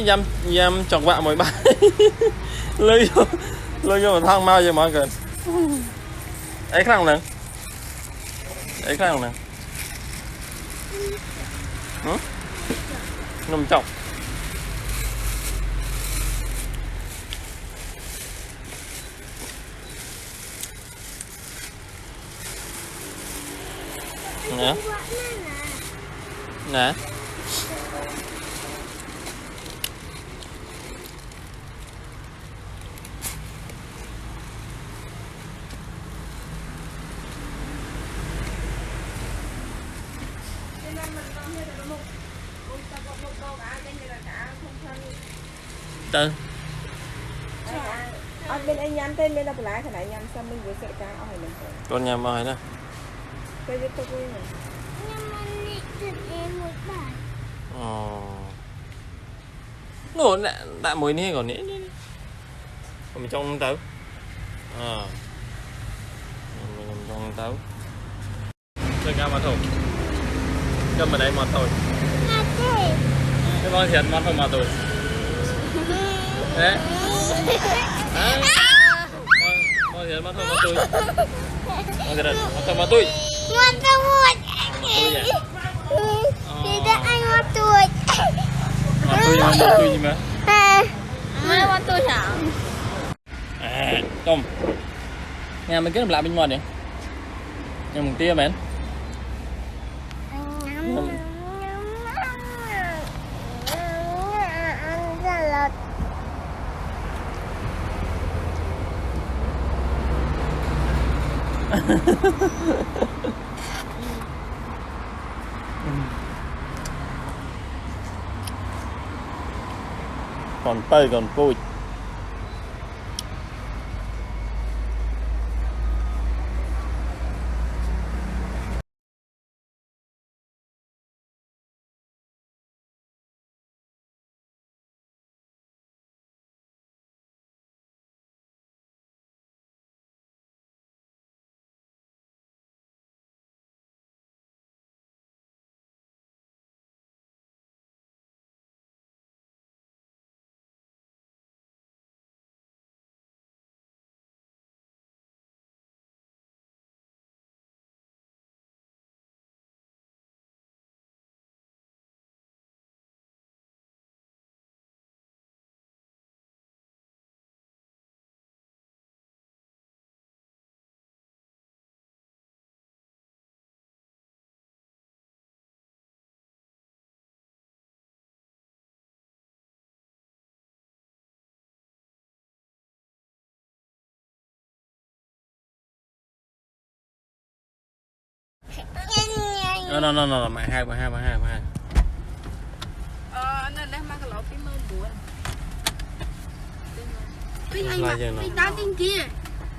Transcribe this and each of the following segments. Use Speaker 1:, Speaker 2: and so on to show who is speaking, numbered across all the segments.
Speaker 1: nhâm chọc vạ mỗi bài lôi vô một thang mau vậy mọi người ấy khăn nè nằm chọc nè nè từ
Speaker 2: bên anh nhắm tên bên là lá cái này nhắm xong mình vừa sợ cá ở này mình
Speaker 1: con nhầm rồi nè
Speaker 2: cái gì tôi quên rồi
Speaker 1: nổ đã mùi này còn nè mình trong tấu mình trong tấu chơi cao mà thôi cho mình đây mà thôi cái con thiệt mà thôi mà tôi đấy con thiệt mà thôi mà tôi con thiệt mà thôi mà tôi
Speaker 3: tidak anh tôi
Speaker 1: gì mà
Speaker 3: mai qua tôi hả
Speaker 1: Tom nhà mình kết lại bên ngoài nhỉ nhà mình tia mến còn tơi còn vui no mày hai nên đây mang cái lỗ phí mơ buồn
Speaker 3: Đi tao tên kia.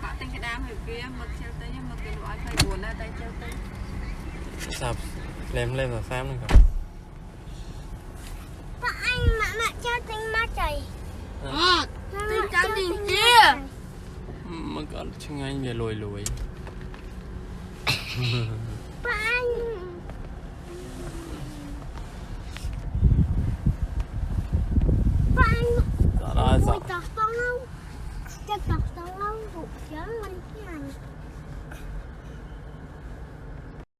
Speaker 2: bạn tên cái đám hồi kia mực treo tới nhưng mực cái loại phải buồn ra tay treo tới
Speaker 1: sập lên rồi xem nữa cả
Speaker 3: Ba anh mẹ cho tên má trời. Tên tao tên kia.
Speaker 1: mà còn chừng anh về lùi
Speaker 3: Ba anh. Ba anh.
Speaker 1: đó
Speaker 3: Ôi trời.